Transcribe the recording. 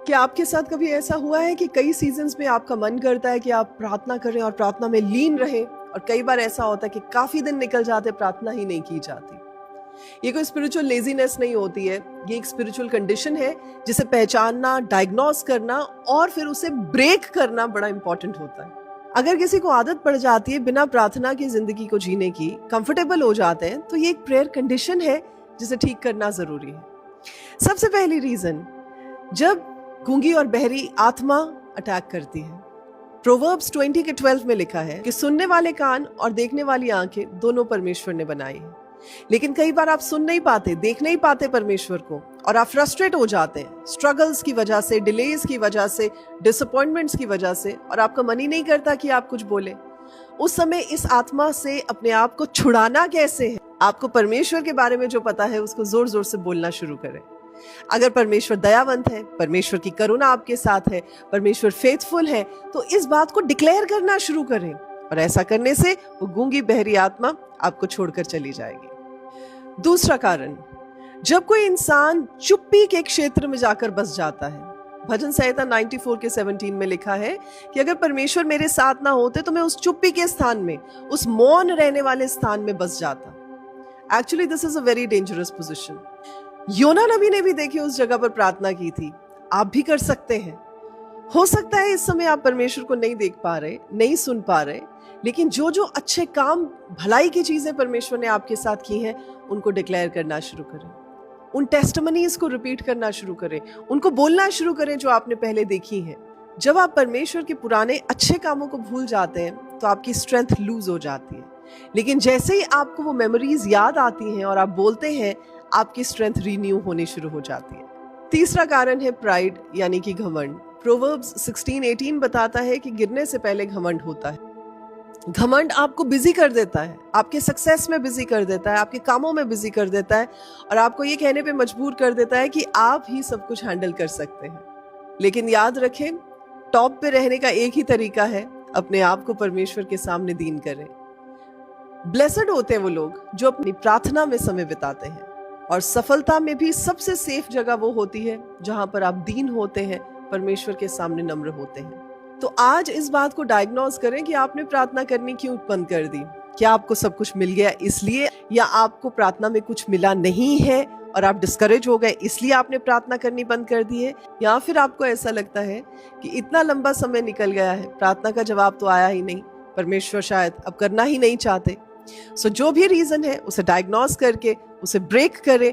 क्या आपके साथ कभी ऐसा हुआ है कि कई सीजन्स में आपका मन करता है कि आप प्रार्थना करें और प्रार्थना में लीन रहें, और कई बार ऐसा होता है कि काफी दिन निकल जाते प्रार्थना ही नहीं की जाती। ये कोई स्पिरिचुअल लेजीनेस नहीं होती है, ये एक स्पिरिचुअल कंडीशन है जिसे पहचानना, डायग्नोस करना और फिर उसे ब्रेक करना बड़ा इंपॉर्टेंट होता है। अगर किसी को आदत पड़ जाती है बिना प्रार्थना की जिंदगी को जीने की, कंफर्टेबल हो जाते हैं, तो ये एक प्रेयर कंडीशन है जिसे ठीक करना जरूरी है। सबसे पहली रीजन, जब गूंगी और बहरी आत्मा अटैक करती है। प्रोवर्ब्स 20 के 12 में लिखा है कि सुनने वाले कान और देखने वाली आंखें दोनों परमेश्वर ने बनाई हैं। लेकिन कई बार आप सुन नहीं पाते, देख नहीं पाते परमेश्वर को, और आप फ्रस्ट्रेट हो जाते हैं स्ट्रगल्स की वजह से, डिलेज की वजह से, डिसअपॉइंटमेंट्स की वजह से, और आपका मन ही नहीं करता कि आप कुछ बोले। उस समय इस आत्मा से अपने आप को छुड़ाना कैसे है? आपको परमेश्वर के बारे में जो पता है उसको जोर जोर से बोलना शुरू करें। अगर परमेश्वर दयावंत है, परमेश्वर की करुणा आपके साथ है, परमेश्वर फेथफुल है, तो इस बात को डिक्लेयर करना शुरू करें, और ऐसा करने से वो गूंगी बहरी आत्मा आपको छोड़कर चली जाएगी। दूसरा कारण, जब कोई इंसान चुप्पी के क्षेत्र में जाकर बस जाता है। भजन संहिता 94 के 17 में लिखा है कि अगर परमेश्वर मेरे साथ ना होते तो मैं उस चुप्पी के स्थान में, उस मौन रहने वाले स्थान में बस जाता। Actually this is a very dangerous position. योना नबी ने भी देखिए उस जगह पर प्रार्थना की थी। आप भी कर सकते हैं। हो सकता है इस समय आप परमेश्वर को नहीं देख पा रहे, नहीं सुन पा रहे, लेकिन जो जो अच्छे काम, भलाई की चीजें परमेश्वर ने आपके साथ की हैं, उनको डिक्लेयर करना शुरू करें। उन टेस्टिमनीज को रिपीट करना शुरू करें, उनको बोलना शुरू करें जो आपने पहले देखी हैं। जब आप परमेश्वर के पुराने अच्छे कामों को भूल जाते हैं तो आपकी स्ट्रेंथ लूज हो जाती है, लेकिन जैसे ही आपको वो मेमोरीज याद आती हैं और आप बोलते हैं, आपकी स्ट्रेंथ रीन्यू होनी शुरू हो जाती है। तीसरा कारण है प्राइड, यानी कि घमंड। प्रोवर्ब्स 16:18 बताता है कि गिरने से पहले घमंड होता है। घमंड आपको बिजी कर देता है, आपके सक्सेस में बिजी कर देता है, आपके कामों में बिजी कर देता है, और आपको ये कहने पे मजबूर कर देता है कि आप ही सब कुछ हैंडल कर सकते हैं। लेकिन याद रखें, टॉप पे रहने का एक ही तरीका है, अपने आप को परमेश्वर के सामने दीन करें। ब्लेसड होते हैं वो लोग जो अपनी प्रार्थना में समय बिताते हैं, और सफलता में भी सबसे सेफ जगह वो होती है जहां पर आप दीन होते हैं, परमेश्वर के सामने नम्र होते हैं। तो आज इस बात को डायग्नोज करें कि आपने प्रार्थना करनी क्यों बंद कर दी। क्या आपको सब कुछ मिल गया इसलिए, या आपको प्रार्थना में कुछ मिला नहीं है और आप डिस्करेज हो गए इसलिए आपने प्रार्थना करनी बंद कर दी है, या फिर आपको ऐसा लगता है कि इतना लंबा समय निकल गया है, प्रार्थना का जवाब तो आया ही नहीं, परमेश्वर शायद अब करना ही नहीं चाहते। सो जो भी रीजन है उसे डायग्नोज करके उसे ब्रेक करें